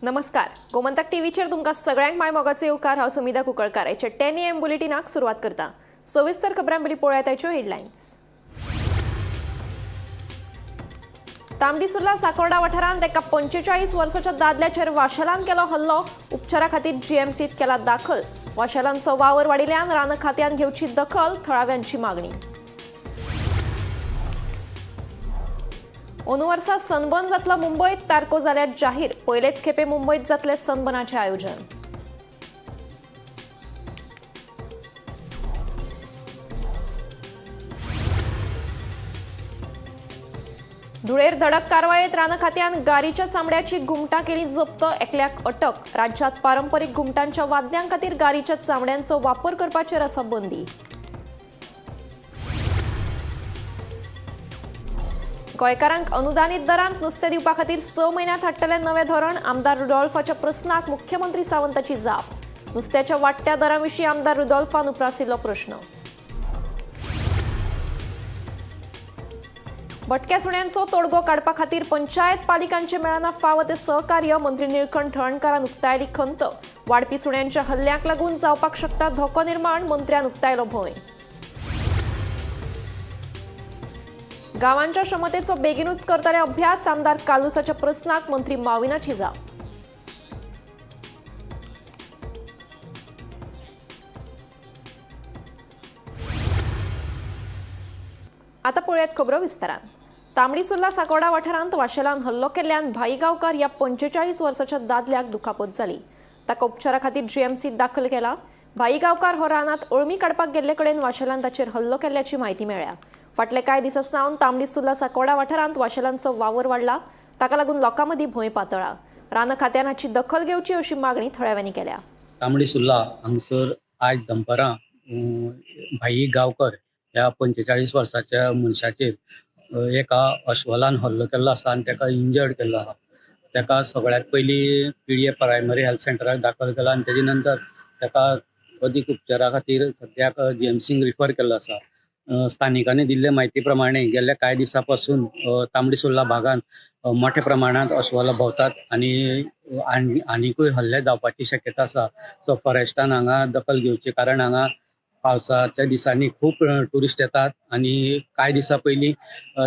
नमस्कार. गोमंतक टीव्हीचेर तुमकां सगळ्यांक माय मोगाचे येवकार. हांव सुमिता कुंकळकाराचे 10 AM बुलेटिनाक सुरवात करता. सविस्तर खबरां पयलीं पळोवया ताच्यो हेडलायन्स. तांबडी सुर्ला साकोर्डा वाठारांत एका 45 वर्साच्या दादल्याचेर वाशेलान केलो हल्लो. उपचारा खातीर जीएमसीत केला दाखल. वाशेलांचो वावर वाडिल्ल्यान रान खात्यान घेवची दखल, थळाव्यांची मागणी. अंदू वर्सा सनबर्न जातलो मुंबयत. तारखो जाल्यात जाहीर. पयलेच खेपे मुंबयत जातले सनबर्नाचें आयोजन. धुळेर धडक कारवायेत रान खात्यान गारीच्या चामड्याची घुमटां केली जप्त. एकल्याक अटक. राज्यांत पारंपरीक घुमटांच्या वाद्यां खातीर गारीच्या चामड्यांचो वापर करपाचेर आसा बंदी. गोंयकारांक अनुदानीत दरांत नुस्तें दिवपा खातीर 6 म्हयन्यांत हाडटले नवें धोरण. आमदार रुडॉल्फाच्या प्रस्नाक मुख्यमंत्री सावंताची जाप. नुस्त्याच्या वाडट्या दरां विशीं आमदार रुडॉल्फान उप्रासिल्लो प्रश्न. भटक्या सुण्यांचो तोडगो काडपा खातीर पंचायत पालिकांचे मेळना फावो ते सहकार्य. मंत्री निळकंठ हळर्णकारान उक्तायली खंत. वाडपी सुण्यांच्या हल्ल्याक लागून जावपाक शकता धोको निर्माण. मंत्र्यान उक्तायलो भंय. गांवांच्या क्षमतेचो बेगीनूच करतले अभ्यास. आमदार कालुसाच्या प्रस्नाक मंत्री माविनाची जाप. आता पळयात खबरो विस्तारान. तांबडी सुर्ला साकोर्डा वाठारांत वाशेलान हल्लो केल्ल्यान भाई गांवकार ह्या 45 वर्साच्या दादल्याक दुखापत जाली. ताका उपचारा खातीर जीएमसीत दाखल केला. भाई गांवकार हो रानांत अळमी काडपाक गेल्ले कडेन वाशेलान ताचेर हल्लो केल्ल्याची म्हायती मेळ्ळ्या. फाटले कांय दिसा सावन तांबडी सुर्ला साकोर्डा वाठारांत वाशेलांचो वावर वाडला. ताका लागून लोकां मदीं भंय पातळ्ळा. रान खात्यान हाची दखल घेवची अशी मागणी थळाव्यांनी केल्या. तांबडी सुर्ला हांगसर आयज दनपारां भाई गांवकर ह्या 45 वर्साच्या मनशाचेर एका अस्वलान हल्लो केल्लो आसा आनी ताका इंजर्ड केल्लो आसा. ताका सगळ्यात पयलीं पीडीए प्रायमरी हेल्थ सेंटराक दाखल केला आनी तेजे नंतर ताका अदीक उपचारा खातीर सद्याक जीएमसीक रिफर केल्लो आसा. स्थानिकांनी दिल्ले म्हायती प्रमाणे गेल्या कांय दिसां पासून तांबडी सुर्ला भागांत मोठ्या प्रमाणात अस्वलां भोंवतात आनी आनीकूय हल्ले जावपाची शक्यता आसा. सो फॉरेस्टान हांगा दखल घेवची, कारण हांगा पावसाच्या दिसांनी खूब टुरिस्ट येतात आनी कांय दिसां पयलीं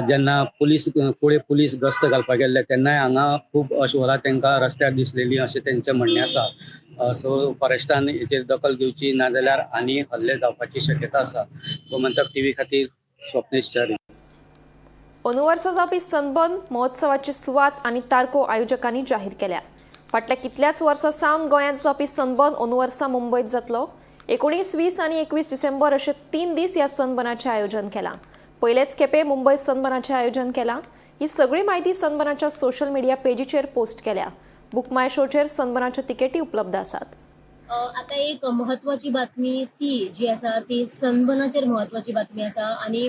जेन्ना पुलीस गस्त घालपाक गेल्ले तेन्नाय हांगा खूब अस्वलां तांकां रस्त्यार दिसलेलीं अशें तेंचें म्हणणें आसा. सो फॉरेस्टान हेचेर दखल घेवची, नाजाल्यार आनी हल्ले जावपाची शक्यता आसा. गोमंतक टीव्ही खातीर स्वप्नेश च्यारी. अंदू वर्सा जावपी सनबर्न महोत्सवाची सुवात आनी तारखो आयोजकांनी जाहीर केल्या. फाटल्या कितल्याच वर्सां सावन गोंयांत जावपी सनबर्न अंदू वर्सा मुंबयत जातलो. 19, 20 आनी 21 डिसेंबर अशे 3 दीस ह्या सनबर्नाचें आयोजन केलां. पयलेच खेपे मुंबय सनबर्नाचें आयोजन केलां. ही सगळी म्हायती सनबर्नाच्या सोशल मिडिया पेजीचेर पोस्ट केल्या. बुक माय शोचेर सनबर्नाच्यो तिकेटी उपलब्ध आसात. आता एक महत्वाची बातमी ती जी आसा ती सनबर्नाचेर महत्वाची बातमी आसा. आनी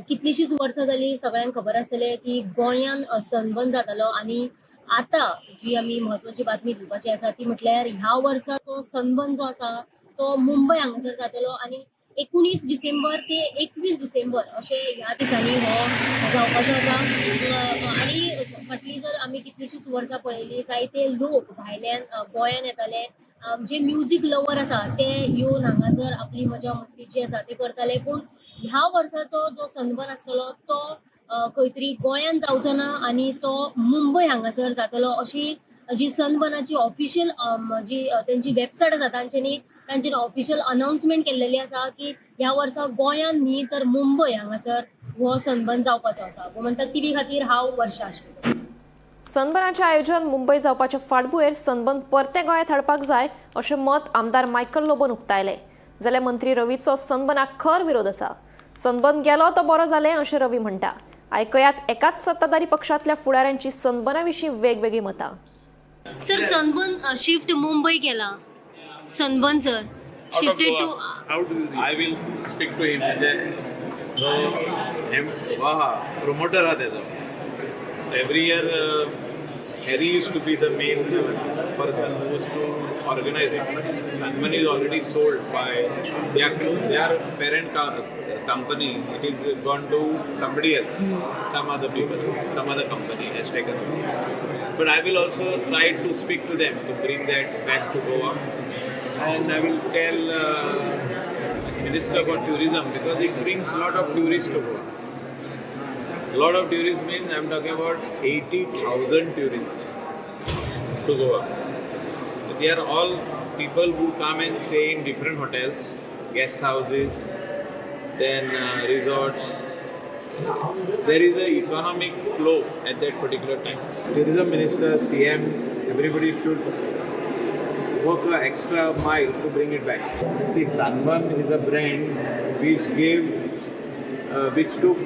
कितलीशीच वर्सां जाली सगळ्यांक खबर आसतलें की गोंयान सनबर्न जातालो. आनी आतां जी आमी महत्वाची बातमी दिवपाची आसा ती म्हटल्यार ह्या वर्साचो सनबर्न जो आसा तो मुंबय हांगासर जातलो. आनी 19 डिसेंबर ते 21 डिसेंबर अशे ह्या दिसांनी हो जावपाचो आसा. आनी फाटली जर आमी कितलीशीच वर्सां पळयली जायते लोक भायल्यान गोंयान येताले. जे म्युझिक लवर आसा ते येवन हांगासर आपली मजा मस्ती जी आसा ते करताले. पूण ह्या वर्साचो जो सनबर्न आसतलो तो खंय तरी गोंयान जावचो ना आनी तो मुंबय हांगासर जातलो अशी जी सनबर्नाची ऑफिशियल जी तेंची वेबसायट आसा तांचेर ऑफिशियल अनाउन्समेंट केल्लेली आसा की ह्या वर्सा गोंयान न्ही तर मुंबय हांगासर हो सनबर्न जावपाचो आसा. गोमंतक टीव्ही खातीर हांव वर्षा आश्वे. सनबर्नाचें आयोजन मुंबय जावपाच्या फाटभुंयेर सनबर्न परते गोंयांत हाडपाक जाय अशें मत आमदार मायकल लोबोन उक्तायलें. जाल्यार मंत्री रवीचो सनबर्नाक खर विरोध आसा. सनबर्न गेलो तो बरो जालें अशें रवी म्हणटा. आयकयात एकाच सत्ताधारी पक्षांतल्या फुडाऱ्यांची सनबर्ना विशीं वेगवेगळी मतां. सर सनबर्न शिफ्ट मुंबय केला. Sunburn sir shifted to I will speak to him. म्हणजे जो प्रमोटर हा त्याचा every year Harry used to be the main person who was to organize it. Sunburn is already sold by their parent company. It is gone to somebody else, some other people, some other company has taken it. But I will also try to speak to them to bring that back to Goa, and I will tell Minister for Tourism, because it brings a lot of tourists to Goa. A lot of tourists means I'm talking about 80,000 tourists to Goa. They are all people who come and stay in different hotels, guest houses, then resorts. There is an economic flow at that particular time. Tourism Minister, CM, everybody should work an extra mile to bring it back. See, Sunburn is a brand which took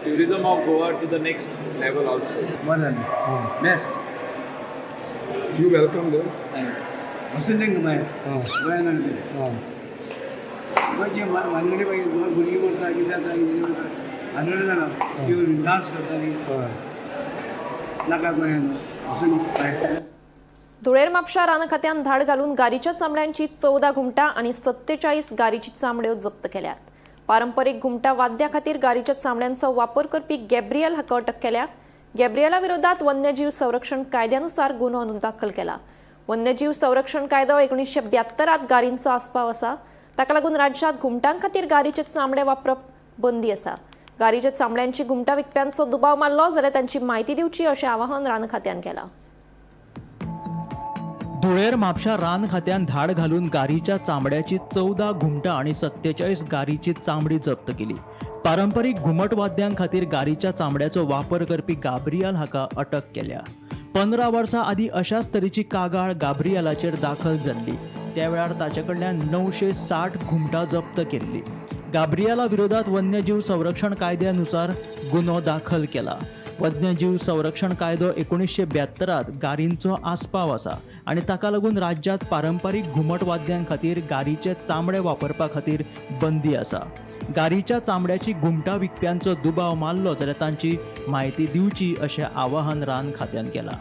tourism of Goa to the next level also. Yes. You welcome this? 무슨 생각나요? 고향하는데. म्हणजे मानगडी पाहिजे मुलगी म्हणता की जाता आढळलं की dance करतानी नाका गोंयान मुस्लिम काय धुळेर म्हापशा रान खात्यान धाड घालून गारीच्या चामड्यांची 14 घुमटां आणि 47 गारीची चामड्यो जप्त केल्यात. पारंपरीक घुमटां वाद्या खातीर गारीच्या चामड्यांचो वापर करपी गॅब्रियल हाका अटक केल्या. गॅब्रियला विरोधात वन्यजीव संरक्षण कायद्यानुसार गुन्हो दाखल केला. वन्यजीव संरक्षण कायदो 1972 गारींचो आस्पाव आसा. ताका लागून राज्यांत घुमटां खातीर गारीचे चामडे वापरप बंदी आसा. गारीच्या चामड्यांची घुमटां विकप्यांचो दुबाव मारलो जाल्यार तांची म्हायती दिवची अशें आवाहन रान खात्यान केलां. धुळेर म्हापशा रान खात्यान धाड घालून गारीच्या चामड्याची 14 घुमटां आणि 47 गारीची चामडी जप्त केली. पारंपरीक घुमट वाद्यां खातीर गारीच्या चामड्याचो वापर करपी गाब्रियल हाका अटक केल्या. 15 वर्सां आदी अशाच तरेची कागाळ गाब्रियलाचेर दाखल जाल्ली. त्या वेळार ताचे कडल्यान 960 घुमटां जप्त केल्ली. गाब्रियला विरोधात वन्यजीव संरक्षण कायद्यानुसार गुन्हो दाखल केला. वन्यजीव संरक्षण कायदो 1972 गारींचो आस्पाव आसा आणि ताका लागून राज्यांत पारंपरीक घुमट वाद्यां खातीर गारीचे चामडे वापरपा खातीर बंदी आसा. गारीच्या चामड्याची घुमटां विकप्यांचो दुबाव मारलो जाल्यार तांची म्हायती दिवची अशें आवाहन रान खात्यान केलां.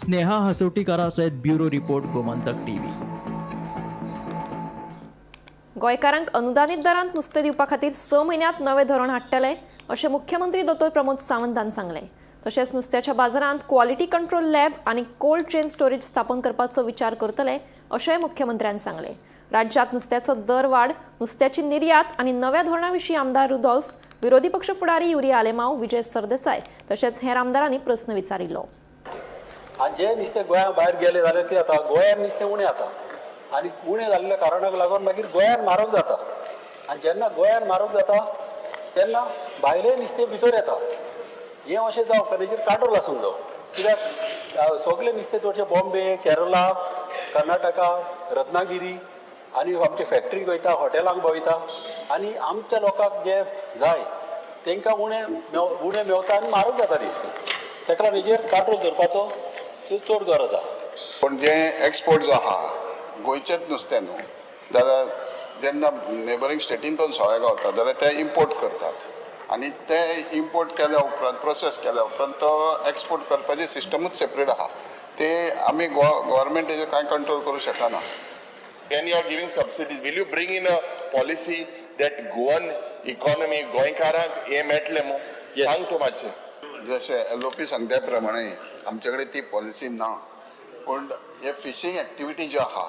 स्नेहा हसोटीकारा सयत ब्युरो रिपोर्ट गोमंतक टीव्ही. गोंयकारांक अनुदानीत दरांत नुस्तें दिवपा खातीर 6 म्हयन्यांत नवें धोरण हाडटले अशें मुख्यमंत्री दोतोर प्रमोद सावंतान सांगलें. तशेंच नुस्त्याच्या बाजारांत क्वॉलिटी कंट्रोल लॅब आनी कोल्ड चेन स्टोरेज स्थापन करपाचो विचार करतले अशेंय मुख्यमंत्र्यान सांगलें. राज्यांत नुस्त्याचो दर वाड, नुस्त्याची निर्यात आनी नव्या धोरणा विशीं आमदार रुदॉल्फ, विरोधी पक्ष फुडारी युरिया आलेमांव, विजय सरदेसाय तशेंच हेर आमदारांनी प्रस्न विचारिल्लो. आनी जें नुस्तें गोंया भायर गेलें जाल्यार कितें जाता, गोंयांत नुस्तें उणें जाता आनी उणें जाल्ल्या कारणाक लागून मागीर गोंयांत म्हारग जाता. आनी जेन्ना गोंयांत म्हारग जाता तेन्ना भायलें नुस्तें भितर येता. हें अशें जावप ताचेर कंट्रोल आसूंक जाय. कित्याक सगळें नुस्तें चडशें बॉम्बे, केरला, कर्नाटका, रत्नागिरी आनी आमचे फॅक्टरीक वयता, हॉटेलांक वयता आनी आमच्या लोकांक जें जाय तांकां उणें मेवता आनी म्हारग जाता नुस्तें. ताका लागून हेजेर कंट्रोल दवरपाचो चड गरज आसा. पण जें एक्सपोर्ट जो आहा गोंयचेंच नुस्तें न्हू, जाल्यार जेन्ना नेबरींग स्टेटींतून सवाय गावता जाल्यार ते इम्पोर्ट करतात आनी ते इम्पोर्ट केल्या उपरांत प्रोसेस केल्या उपरांत तो एक्सपोर्ट करपाची सिस्टमूच सेपरेट आहा. ते आमी गव्हर्मेंट हेजेर कांय कंट्रोल करूं शकना. When you are giving subsidies, will you bring in a policy that Goan economy, गोंयकारांक हे मेळटलें मू? सांग तूं मातशें. जशें LOP सांगल्या प्रमाणे आमचे कडेन ती पॉलिसी ना, पूण हे फिशींग एक्टिविटी ज्यो आहा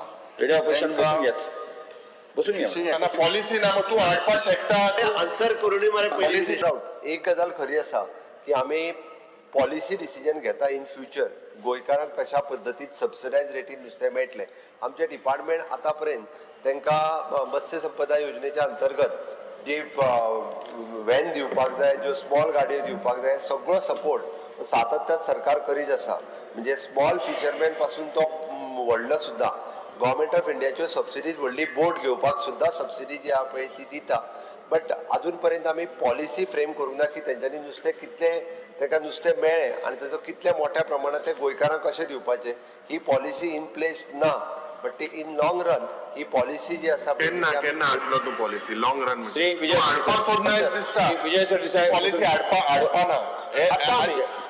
पॉलिसी ना तूं हाडपाक शकता. आन्सर करूनी मरे पॉलिसी. एक गजाल खरी आसा की आमी पॉलिसी डिसिजन घेता इन फ्युचर गोंयकारांक कशा पद्दतीन सबसिडायज रेटीन नुस्तें मेळटलें. आमचे डिपार्टमेंट आतां पर्यंत तांकां मत्स्य संपदा योजनेच्या अंतर्गत जी व्हॅन दिवपाक जाय, ज्यो स्मॉल गाडयो दिवपाक जाय, सगळो सपोर्ट सातत्यान सरकार करीत आसा. म्हणजे स्मॉल फिशरमॅन पासून तो व्हडलो सुद्दां गव्हर्मेंट ऑफ इंडियाच्यो सबसिडीज व्हडली बोट घेवपाक सुद्दां सबसिडी जी आहा पळय ती दिता. बट अजून पर्यंत आमी पॉलिसी फ्रेम करूंक ना की तेंच्यांनी नुस्तें कितलें ताका नुस्तें मेळ्ळें आनी ताचो कितल्या मोठ्या प्रमाणांत ते गोंयकारांक कशें दिवपाचें. ही पॉलिसी इन प्लेस ना बट इन लॉंग रन ही पॉलिसी जी आसा केन्ना हाडलो तूं policy long run Shri Vijay दिसता विजय सरदेसाय पॉलिसी हाडपाना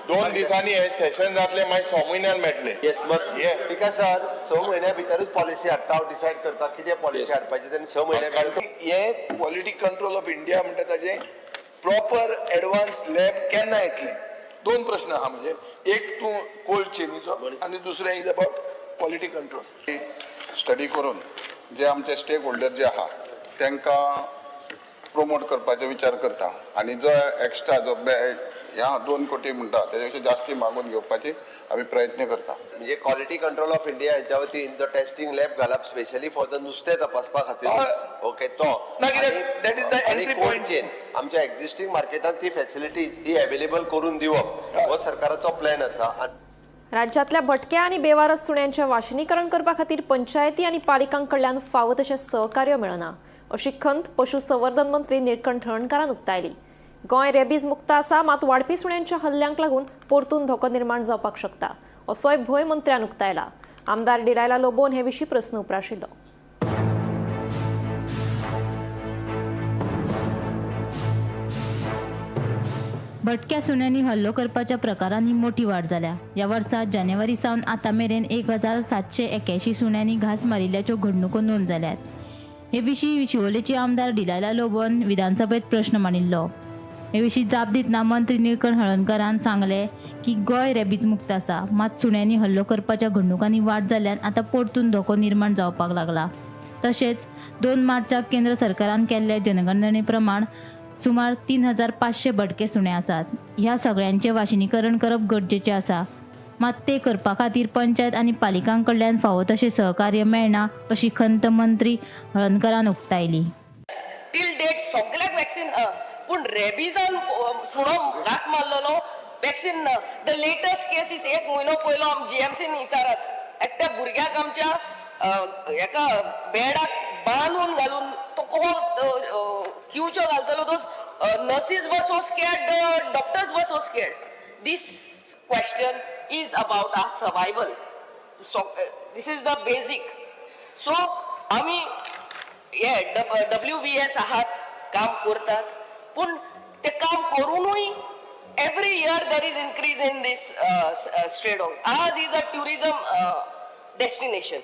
दोन दिसांनी हे सेशन जातले मागीर 6 म्हयन्यान मेळटले येस बस बिकॉज सर 6 म्हयन्या भितरूच पॉलिसी हाडटा हांव डिसायड करता कितें पॉलिसी हाडपाची तेन्ना 6 म्हयन्या भितर हे क्वॉलिटी कंट्रोल ऑफ इंडिया म्हणटा ताजें प्रॉपर एडवान्स लॅब केन्ना येतलें दोन प्रश्न आहा म्हणजे एक तूं कोल्ड चेनीचो आनी दुसरें is about quality control study करून जे आमचे स्टेक होल्डर जे आहा तांकां प्रमोट करपाचो विचार करता आनी जो एक्स्ट्रा जो ह्या 2 कोटी म्हणटा तेच्या पेक्षा जास्ती मागून घेवपाचे आमी प्रयत्न करता म्हणजे क्वॉलिटी कंट्रोल ऑफ इंडिया हाच्या वतीन जो टेस्टिंग लॅब घालप स्पेशली फॉर द नुस्तें तपासपा खातीर ओके तो that is the entry point. Chain आमच्या एक्झिस्टिंग मार्केटात ती फॅसिलिटी ही अवेलेबल करून दिवप हो सरकाराचो प्लॅन आसा. राज्यातल्या भटक्या आणि बेवारस सुण्यांचे वाशिनीकरण करपा खातीर पंचायती आणि पालिकांकडल्यान फावो तशें सहकार्य मेळना अशी खंत पशुसंवर्धन मंत्री निळकंठ हळर्णकारान उक्तायली. गोंय रेबीज मुक्त आसा मात वाडपी सुण्यांच्या हल्ल्यांक लागून परतून धोको निर्माण जावपाक शकता असोय भंय मंत्र्यान उक्तायला. आमदार डिलायला लोबोन हे विशीं प्रस्न उपराशिल्लो. भटक्या सुण्यांनी हल्लो करपाच्या प्रकारांनी मोठी वाड जाल्या. या वर्सा जानेवारी सावन आतां मेरेन 1781 सुण्यांनी घास मारिल्ल्याच्यो घडणुको नोंद जाल्यात. हे विशीं शिवोलेचे आमदार डिलायला लोबोन विधानसभेत प्रश्न मांडिल्लो. हे विशीं जाप दितना मंत्री निळकंठ हळर्णकारान सांगले की गोंय रेबीज मुक्त आसा मात सुण्यांनी हल्लो करपाच्या घडणुकांनी वाड जाल्ल्यान आतां परतून धोको निर्माण जावपाक लागला. तशेंच 2 मार्चाक केंद्र सरकारान केल्ले जनगणने प्रमाण सुमार 3500 भटके सुणे आसात. ह्या सगळ्यांचे वाशिनीकरण करप गरजेचें आसा मात ते करपा खातीर पंचायत आनी पालिकां कडल्यान फावो तशें सहकार्य मेळना अशी खंत मंत्री हळर्णकारान उक्तायली. टील डेट सगळ्याक वॅक्सीन पूण रेबीजान सुणो घास मारलेलो वॅक्सीन ना. द लेटेस्ट केसीस 1 म्हयनो पयलो आम GMCन विचारात एकट्या भुरग्याक आमच्या एका बेडाक बांदून घालून तो क्यूच्यो घालतलो दोज नर्सीस वर सो स्कॅर्ड डॉक्टर्स वर so scared. This question is about our survival. So this is the basic. So आमी हे WVS आहात काम करतात पूण ते काम करूनय every year there is increase in these stray dogs. आज इज अ ट्युरिझम डेस्टिनेशन.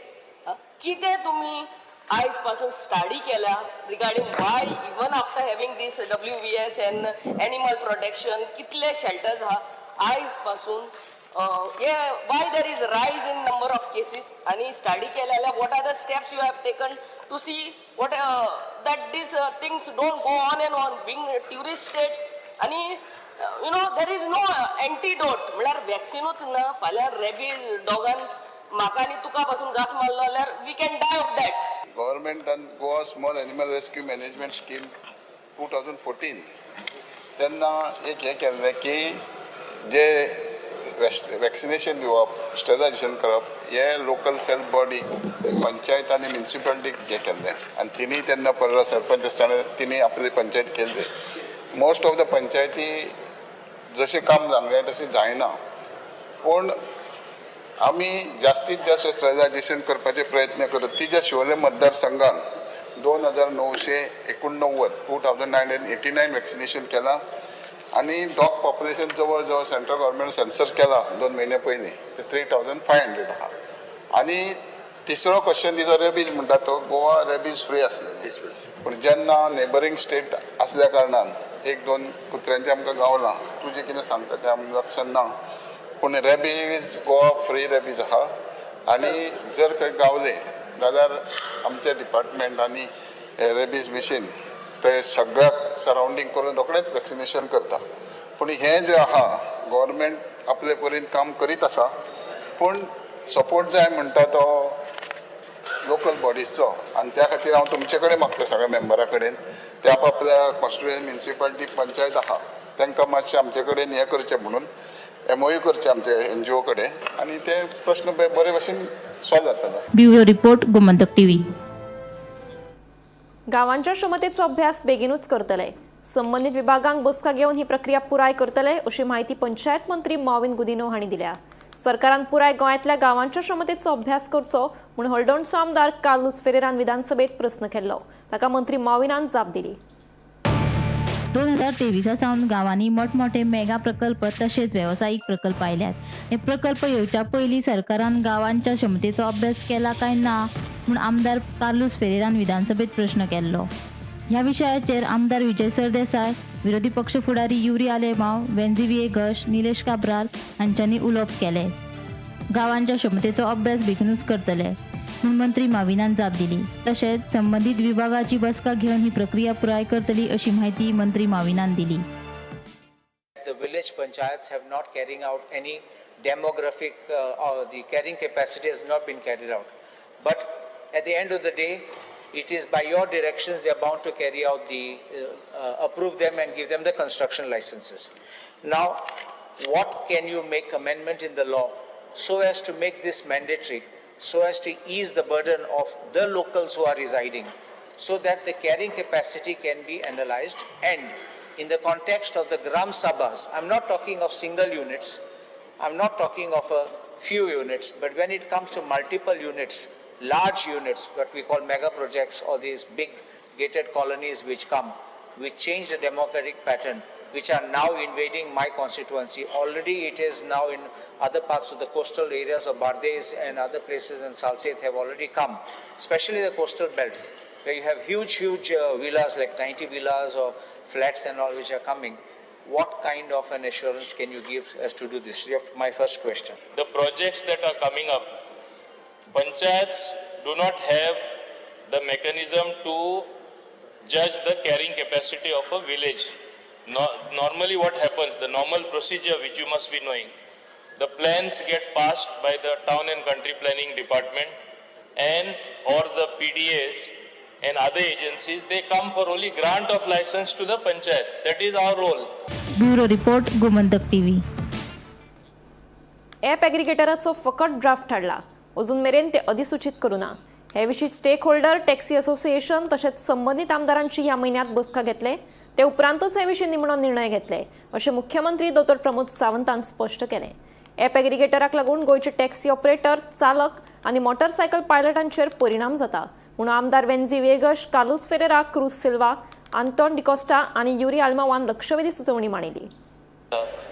कितें तुमी आयज पासून स्टडी केल्या regarding why even after having these WVS and animal protection कितले शेल्टर्स आहा आयज पासून why there is rise in number of cases आणि स्टडी केलेल्या what are the steps you have taken to see what that these things don't go on and on being a tourist state आणि you know there is no antidote म्हळ्यार वॅक्सिनूच ना. फाल्यां rabies डॉगान म्हाका आनी तुका पासून घास मारलो जाल्यार we can die of that. गव्हर्मेंटान Goa small animal rescue management scheme 2014 तेन्ना एक हे केल्लें की जे वॅक्सिनेशन दिवप स्टॅरिलायझेशन करप हे लोकल सेल्फ बॉडी पंचायत आनी म्युनिसिपालिटीक हे केल्लें आनी तिणी तेन्ना परत सरपंच आसतना तिणी आपली पंचायत केल्ली. मोस्ट ऑफ द पंचायती जशें काम जावंक जाय तशें जायना पूण आमी जास्तीत जास्त स्टॅरिलायझेशन करपाचे प्रयत्न करत. ती ज्या शिवोले मतदारसंघान 2989 वॅक्सिनेशन केलां आनी डॉग पॉप्युलेशन जवळ जवळ सेंट्रल गव्हर्मेंट सेन्सर केला 2 म्हयने पयलीं ते 3500 आहा. आनी तिसरो क्वेश्चन तिचो रेबीज म्हणटा तो गोवा रेबीज फ्री आसलेली पूण जेन्ना नेबरींग स्टेट आसल्या कारणान 1-2 कुत्र्यांचें आमकां गावलां. तूं जें कितें सांगता तें आमकां लक्षांत ना पूण रेबीज गोवा फ्री रेबीज आहा आनी जर खंय गावले जाल्यार आमचे डिपार्टमेंट आनी रेबीज मिशीन ते सगळ्याक सरावंडींग करून रोखडेंच वॅक्सिनेशन करता. पूण हें जें आहा गव्हर्मेंट आपले परीन काम करीत आसा पूण सपोर्ट जाय म्हणटा तो लोकल बॉडीजचो आनी त्या खातीर हांव तुमचे कडेन मागता सगळ्या मेंबरा कडेन ते आपल्या कॉन्स्टिट्युएन्सी म्युनिसिपालिटी पंचायत आहा तांकां मातशें आमचे कडेन हें करचें म्हणून MOU करचे आमचे NGO कडेन आनी ते प्रश्न बरे भशेन सॉल्व जातलो. Bureau report Gomantak TV. गावांच्या क्षमतेचो अभ्यास बेगीनूच करतले. संबंधित विभागांक बसका घेवन ही प्रक्रिया पुराय करतले अशी माहिती पंचायत मंत्री मॉविन गुदिनो हांणी दिल्या. सरकारान पुराय गोंयांतल्या गांवांच्या क्षमतेचो अभ्यास करचो म्हूण हळडोणचो आमदार कार्लोस फेरेरान विधानसभेत प्रस्न केल्लो. ताका मंत्री माविनान जाप दिली. 2023 सावन गावांनी मोठमोठे मेगा प्रकल्प तसेच व्यावसायिक प्रकल्प आयल्यात. हे प्रकल्प येवच्या पयलीं सरकारान गावांच्या क्षमतेचो अभ्यास केला काय ना म्हूण आमदार कार्लोस फेरेरान विधानसभेत प्रश्न केल्लो. ह्या विशयाचेर आमदार विजय सरदेसाय, विरोधी पक्ष फुडारी युरी आलेमांव, वेंझी विएगस, निलेश काब्राल हांच्यांनी उलोवप केले. गावांच्या क्षमतेचो अभ्यास बेगीनूच करतले म्हूण मंत्री माविनान जाप दिली. तशेंच संबंधीत विभागाची बसका घेवन ही प्रक्रिया पुराय करतली अशी माहिती मंत्री माविनान दिली. The village panchayats have not carrying out any demographic or the carrying capacity has not been carried out. But at the end of the day, it is by your directions they are bound to carry out the approve them and give them the construction licenses. Now, what can you make amendment in the law so as to make this mandatory, so as to ease the burden of the locals who are residing, so that the carrying capacity can be analyzed, and in the context of the Gram Sabhas, I'm not talking of single units, I'm not talking of a few units, but when it comes to multiple units, large units, what we call mega projects, or these big gated colonies which come, which change the democratic pattern, which are now invading my constituency. Already it is now in other parts of the coastal areas of Bardez and other places in Salsette have already come, especially the coastal belts, where you have huge villas like 90 villas or flats and all which are coming. What kind of an assurance can you give as to do this? My first question. The projects that are coming up, panchayats do not have the mechanism to judge the carrying capacity of a village. Normally what happens, the normal procedure which you must be knowing, the plans get passed by the town and country planning department and or the PDAs and other agencies, they come for only grant of license to the panchayat. That is our role. Bureau report, Gomantak TV. App ॲग्रिगेटराचो फकत draft हाडला. अजून मेरेन ते अधिसूचित करूं ना. हे विशीं स्टेक होल्डर, टॅक्सी असोसिएशन तशेंच संबंधित आमदारांची ह्या म्हयन्यांत बसका घेतले. ते उपरांतच हे विशीं निमणो निर्णय घेतले अशें मुख्यमंत्री दोतोर प्रमोद सावंतान स्पश्ट केलें. ॲप ॲग्रिगेटराक लागून गोंयचे टॅक्सी ऑपरेटर, चालक आनी मोटारसायकल पायलटांचेर परिणाम जाता म्हूण आमदार वेंझी विएगस, कार्लोस फेरेरा, क्रूज सिल्वा, आंतोन डिकोस्टा आनी युरी आल्मावान लक्षवेधी सुचोवणी मांडिली.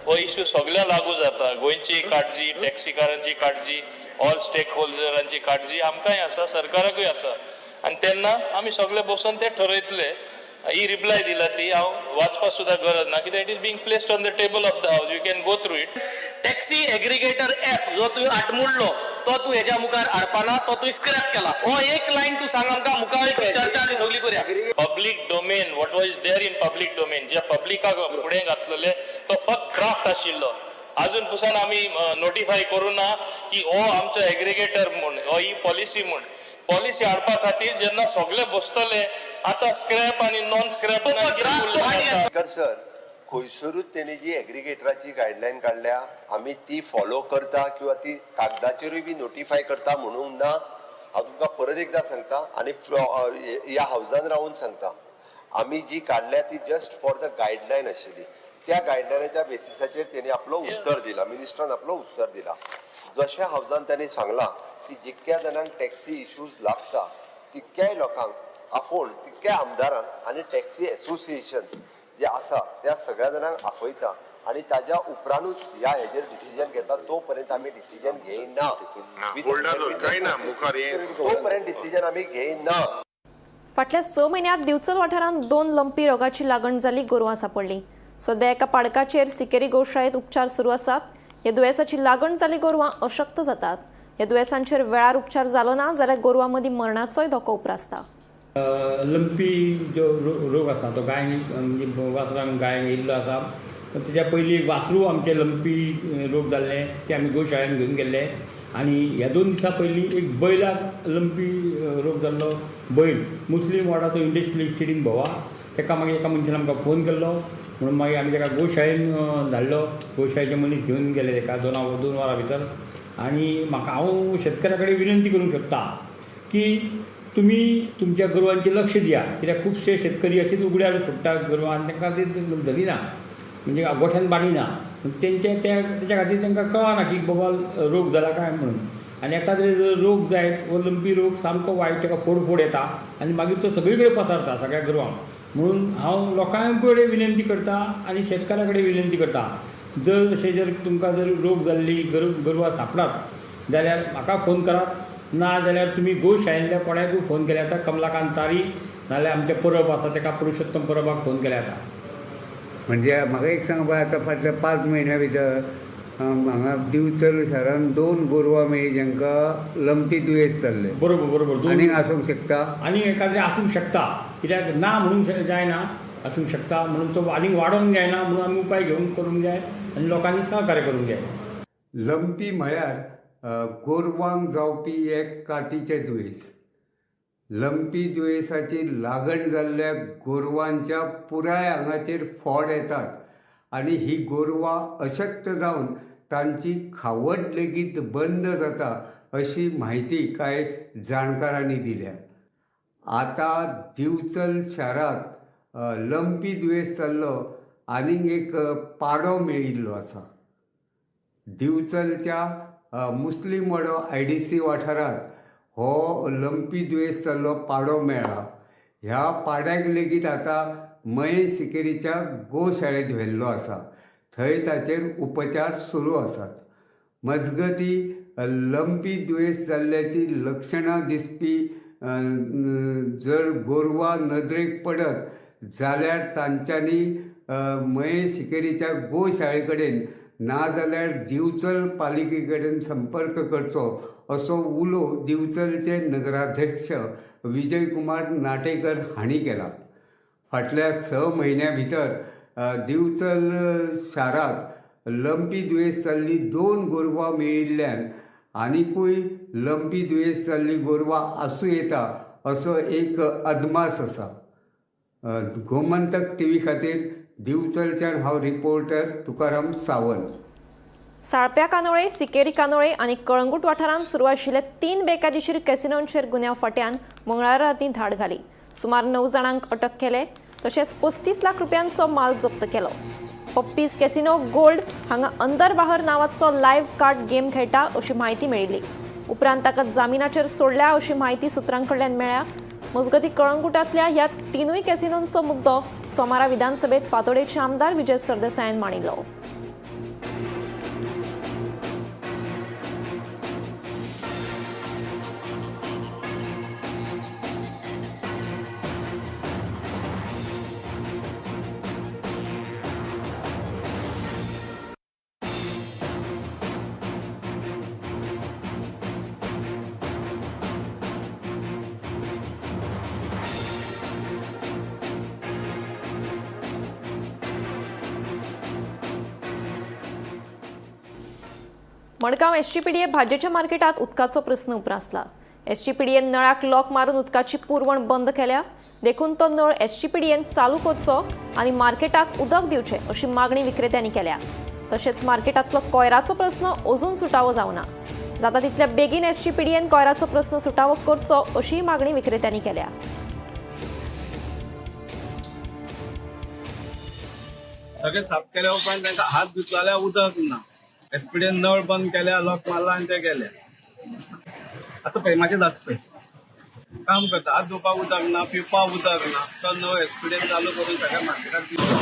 हो इश्यू सगळ्या लागू जाता. गोंयची काळजी, टॅक्सीकारांची काळजी, ऑल स्टेक होल्डरांची काळजी आमकांय आसा, सरकाराकूय आसा. आनी तेन्ना आमी सगळे बसून ते ठरयतले. ही रिप्लाय दिला ती हांव वाचपाक सुद्धा गरज ना, कित्याक it is being placed on the table of the house. You can go through it. Taxi aggregator app जो तुवें आटमुडलो तो तूं हेच्या मुखार हाडपाना, तो तुवें स्क्रॅप केला. हो एक लायन तूं सांग आमकां, मुखार चर्चा आनी सगळी करूया. Public domain, what was there in public domain, जे पब्लिकाक फुडें घातलेले तो फक्त ड्राफ्ट आशिल्लो. अजून पसून आमी नोटिफाय करूं ना की हो आमचो एग्रिगेटर म्हूण, हो ही पॉलिसी म्हूण. पॉलिसी हाडपा खातीर जेन्ना सगळे बसतले, आता स्क्रॅप आणि नॉन स्क्रॅप सर, खंयसरूच तेणी जी एग्रिगेटराची गायडलायन काढल्या आमी ती फॉलो करता किंवा ती कागदाचेरूय बी नोटिफाय करता म्हणून ना. हांव तुमकां परत एकदां सांगता आनी ह्या हावजान रावून सांगता, आमी जी काडल्या ती जस्ट फॉर द गायडलायन आशिल्ली. त्या गायडलायनाच्या बेसिसाचेर तेणी आपलो उत्तर दिला, मिनिस्टरान आपलो उत्तर दिला. जशें हावजान तांणी सांगला की जितक्या जाणांक टॅक्सी इश्यूज लागता तितक्याय लोकांक आफोण, तितक्या आमदारांक आनी टॅक्सी एसोसिएशन जे आसा त्या सगळ्या जाणांक आफयता आनी ताज्या उपरांतूच ह्या हेजेर डिसिजन घेता. तोपर्यंत आमी डिसिजन घेयना, तोपर्यंत डिसिजन आमी घेयना. फाटल्या 6 म्हयन्यांत दिवचल वाठारांत 2 लंपी रोगाची लागण जाल्ली गोरवां सांपडली. सध्या एका पाडकाचेर सिकेरी गोशाळेंत उपचार सुरू आसात. ह्या दुयेंसाची लागण जाल्ली गोरवां अशक्त जातात. ह्या दुयेंसांचेर वेळार उपचार जालो ना जाल्यार गोरवां मदीं मरणाचोय धोको उप्रासता. लंपी जो रोग आसा तो गाय म्हणजे वासरांक गाय येयल्लो आसा. तेच्या पयलीं वासरू आमचे लंपी रोग जाल्ले ते आमी गोशाळेंत घेवन गेल्ले. आनी ह्या 2 दिसां पयलीं एक बैलाक लंपी रोग जाल्लो. बैल मुस्लीम वाडाचो इंडस्ट्रियल इस्टेटीन भोवा. ताका मागीर एका मनशान आमकां फोन केल्लो म्हणून मागीर आमी ताका गोशाळेन धाडलो. गोशाळेचे मनीस घेवन गेले ताका 2 वरां भितर. आनी म्हाका हांव शेतकाऱ्या कडेन विनंती करूंक शकता की तुमी तुमच्या गोरवांचेर लक्ष दिया, कित्याक खुबशे शेतकरी अशेच उगड्यार सोडटा गोरवां आनी तांकां ते धरिना. म्हणजे गोठ्यान बांदिना त्याच्या खातीर तांकां कळना की बाबा रोग जाला काय म्हणून. आनी एखाद्रे जर रोग जायत वो लंपी रोग सामको वायट, ताका फोड येता आनी मागीर तो सगळे कडेन पसरता सगळ्या गोरवांक. म्हणून हांव लोकांक कडेन विनंती करता आनी शेतकाऱ्या कडेन विनंती करता, जर तुमकां जर रोग जाल्ली गोरवां सापडात जाल्यार म्हाका फोन करात, ना जाल्यार तुमी गोशाळेंतल्या कोणाकूय फोन केल्या जाता, कमलाकांत तारी नाल्यार आमचे परब आसा ताका पुरुषोत्तम परबाक फोन केल्या जाता. म्हणजे म्हाका एक सांग पळय, आतां फाटल्या 5 म्हयन्या भितर हांगा दिवचल शारान 2 गोरवां मेळ्ळी जांकां लंपी दुयेंस जाल्ले. बरोबर. आनीक आसूंक शकता. आनी एखादें आसूंक शकता, कित्याक ना म्हणूंक जायना, आसूंक शकता. म्हणून तो आनीक वाडोवंक जायना, म्हणून आमी उपाय घेवन करूंक जाय आनी लोकांनी सहकार्य करूंक जाय. लंपी म्हळ्यार गोरवांक जावपी एक कातीचें दुयेंस. लंपी दुयेंसाची लागण जाल्ल्या गोरवांच्या पुराय आंगाचेर फोड येतात आनी ही गोरवां अशक्त जावन तांची खावड लेगीत बंद जाता अशी म्हायती कांय जाणकारांनी दिल्या. आतां दिवचल शारांत लंपी दुयेंस जाल्लो आनीक एक पाडो मेळिल्लो आसा. दिवचलच्या मुस्लीम वाडो IDC वाठारांत हो लंपी दुयेंस जाल्लो पाडो मेळ्ळा. ह्या पाड्याक लेगीत आतां मये सिकेरीच्या गोशाळेंत व्हेल्लो आसा. थंय ताचेर उपचार सुरू आसात. मजगती लंपी दुयेंस जाल्ल्याची लक्षणां दिसपी जर गोरवां नदरेक पडत जाल्यार तांच्यांनी मये सिकेरीच्या गोशाळे कडेन ना जाल्यार दिवचल पालिके कडेन संपर्क करचो असो उलो दिवचलचे नगराध्यक्ष विजय कुमार नाटेकर हांणी केला. फाटल्या 6 म्हयन्या भितर दिवचल शारांत लंपी दुयेंस जाल्ली 2 गोरवां मेळिल्ल्यान आनिकूय लंपी दुयेंस जाल्ली गोरवां आसूं येता असो एक अदमास आसा. गोमंतक TV खातीर दिवचलच्यान हांव रिपोर्टर तुकाराम सावंत. साळप्या कानोळे, सिकेरी कानोळे आनी कळंगूट वाठारांत सुरू आशिल्ले 3 बेकायदेशीर कॅसिनोंचेर गुन्यांव फाट्यान मंगळारा रातीं धाड घाली. सुमार 9 जाणांक अटक केले, तशेंच 35 लाख रुपयांचो माल जप्त केलो. पप्पीज कॅसिनो गोल्ड हांगा अंदर बाहर नांवाचो लायव्ह कार्ड गेम खेळटा अशी म्हायती मेळिल्ली. उपरांत ताका जामिनाचेर सोडल्या अशी म्हायती सुत्रां कडल्यान मेळ्ळ्या. मजगती कळंगुटांतल्या ह्या 3 कॅसिनोंचो मुद्दो सोमारा विधानसभेत फातोडेचे आमदार विजय सरदेसायान मांडिल्लो. मडगांव SGPDA भाज्जेच्या मार्केटात उदकाचो प्रस्न उपरासला. SGPDAन नळाक लॉक मारून उदकाची पुरवण बंद केल्या. देखून तो नळ SGPDAन चालू करचो आनी मार्केटाक उदक दिवचे अशी मागणी विक्रेत्यांनी केल्या. तशेंच मार्केटांतलो कोयराचो प्रस्न अजून सुटावो जावना. जाता तितल्या बेगीन SGPDAन कोयराचो प्रस्न सुटावो करचो अशी मागणी विक्रेत्यांनी केल्या. सगळे साफ केल्या उपरांत तांकां हात धुतलो जाल्यार उदक ना. SGPDAन नळ बंद केल्या, लॉक मारला आनी ते गेले. आतां पळय म्हाजें जाच पळय काम करता, हात धुवपाक उदक ना, पिवपाक उदक ना, तो नळ SGPDAन चालू करून सगळ्या मार्केटाक दिवचो.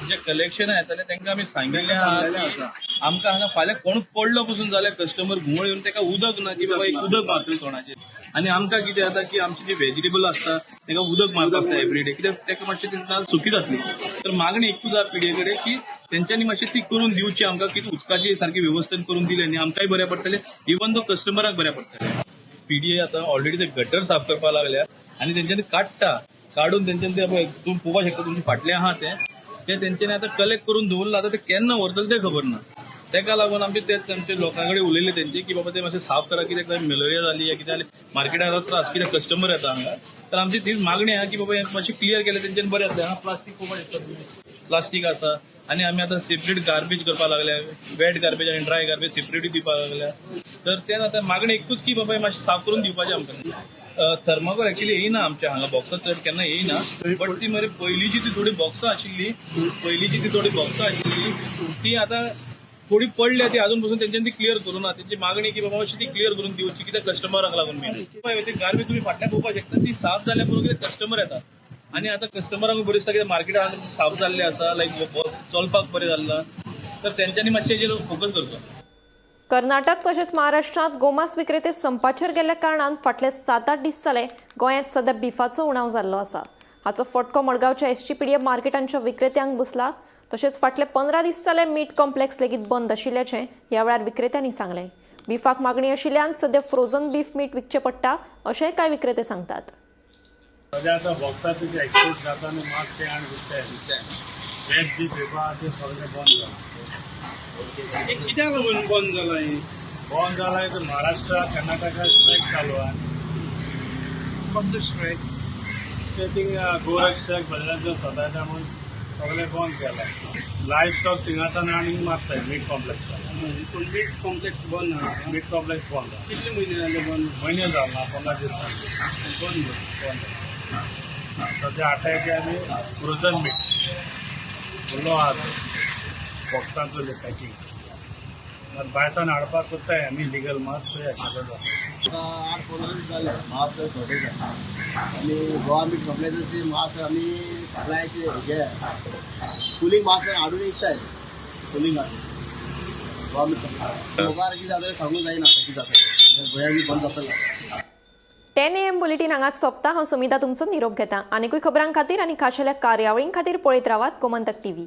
जे कलेक्शन येताले तांकां आमी सांगिल्लें आसा आमकां हांगा फाल्यां कोण पडलो पसून जाल्यार कस्टमर घुंवळ येवन ताका उदक ना की बाबा एक उदक मारतले तोंडाचेर. आनी आमकां कितें जाता की आमची जी व्हेजिटेबल आसता ताका उदक मारता आसता एवरीडे, कित्याक ताका मातशें तेन्ना सुकी जातली. तर मागणी एकूच आसा पिडये कडेन की तेंच्यांनी मातशें ती करून दिवची आमकां, की उदकाची सारकी वेवस्था करून दिली न्ही आमकांय बऱ्या पडटलें, इवन तो कस्टमराक बऱ्या पडटलें. PDA आतां ऑलरेडी ते गटर साफ करपाक लागल्या आनी तेंच्यांनी काडून तेंच्यांनी ते तूं पळोवपाक शकता तुमचे फाटलें आहा ते तेंच्यांनी आतां कलेक्ट करून दवरला. आतां ते केन्ना व्हरतले तें खबर ना. तेका लागून आमचे तेंचे लोकां कडेन उलयले तेंचे की बाबा ते मातशें साफ करा, कित्याक मलेरिया जाली या कितें जालें मार्केटाक जाता त्रास, कित्याक कस्टमर येता हांगा. तर आमची तीच मागणी आहा की बाबा हें मातशें क्लियर केलें तेंच्यांनी बरें जातलें. हांगा प्लास्टीक पळोवपाक शकता, प्लास्टीक आसा आनी आमी आतां सेपरेट गार्बेज करपाक लागल्या, वेट गार्बेज आनी ड्राय गार्बेज सेपरेट दिवपाक लागल्या. तर तें आतां मागणी एकूच की बाबा मातशें साफ करून दिवपाचें आमकां. थर्माकोल एक्चुअली येईना आमच्या हांगा बॉक्सां चड केन्ना येईना बट ती मरे पयलींची ती थोडी बॉक्सां आशिल्ली ती आतां थोडी पडल्या ती अजून पासून त्यांच्यानी ती क्लियर करूं ना त्यांची मागणी की बाबा अशी ती क्लियर करून दिवची कित्याक कस्टमरांक लागून मेन ती गार्बेज तुम्ही फाटल्यान पळोवपाक शकता ती साफ जाल्या बरोबर कितें कस्टमर येतात आनी आतां कस्टमरांक बरें दिसता कितें मार्केटान साफ जाल्लें आसा लायक चलपाक बरें जाल्ला तर तेंच्यांनी मातशें हेजेर फोकस करचो. कर्नाटक तशेंच महाराष्ट्रात गोमांस विक्रेते संपाचेर गेल्ल्या कारणान फाटले 7-8 दीस जाले गोंयांत सध्या बिफाचो उणाव जाल्लो आसा. हाचो फटको मडगांवच्या एसटीपीडीए मार्केटांच्या विक्रेत्यांक बसला. तशेंच फाटले 15 दीस जाले मीट कॉम्प्लेक्स लेगीत बंद आशिल्ल्याचें ह्या वेळार विक्रेत्यांनी सांगलें. बिफाक मागणी आशिल्ल्यान सध्या फ्रोझन बीफ मीट विकचें पडटा अशेंय कांय विक्रेते सांगतात. सध्या आता बॉक्सात एक्सपोर्ट जाता आनी मास ते आनी विकताय वेस्ट बी पेपा ते सगळें बंद जाला. कित्याक लागून बंद जाला हें? बंद जाला तर महाराष्ट्र कर्नाटका स्ट्रायक चालू आहे. कसलो स्ट्रायक? ते थिंग गोरक्षक भजनाचं सदाच्या म्हणून सगळें बंद केला. लायव्ह स्टॉक थिंगासान आनी मारताय मीट कॉम्प्लेक्सात. मीट कॉम्प्लेक्स बंद ना मीट कॉम्प्लेक्स बंद कितले म्हयने जाले बंद? महिने जाला ना 15 दीस बंद. सध्या आटायचे आनी फ्रोझन मीट फुल्लो आहा बॉक्सांचो पॅकींग भायसान हाडपाक कोत्ताय आमी लिगल मास थंय हाडपाक जाता. 8-15 दीस जाले मास शॉर्टेज आनी गोवा मीट कॉम्प्लेक्साची मास आमी सप्लायचे हेजे कुलींग मास हाडून विकताय कुलींग गोवा मीट कॉम्प्लेक्स मुखार कितें जाता सांगूंक जायना कितें जाता गोंयांनी बंद जातलें. 10 AM बुलेटिन हांगाच सोंपता. हांव सुमिता तुमचो निरोप घेता. आनीकूय खबरां खातीर आनी खाशेल्या कार्यावळीं खातीर पळयत रावात गोमंतक TV.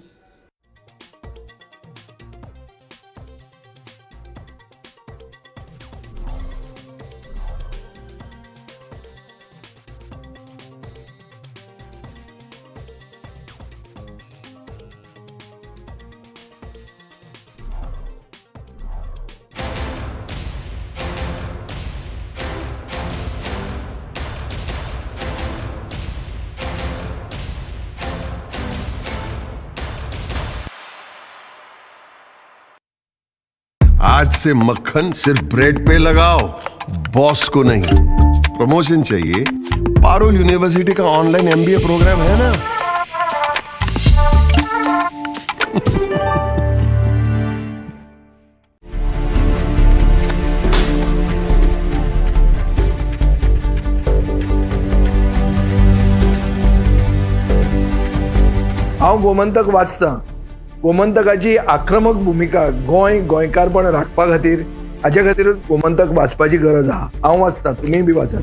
आज से मक्खन सिर्फ ब्रेड पे लगाओ, बॉस को नहीं. प्रमोशन चाहिए? पारुल यूनिवर्सिटी का ऑनलाइन MBA प्रोग्राम है ना. हांव गोमंतक वाचतां. गोमंतकाची आक्रमक भूमिका गोंयकारपण राखपा खातीर हाचे खातीरच गोमंतक वाचपाची गरज आहा. हांव वाचतां, तुमीय बी वाचात.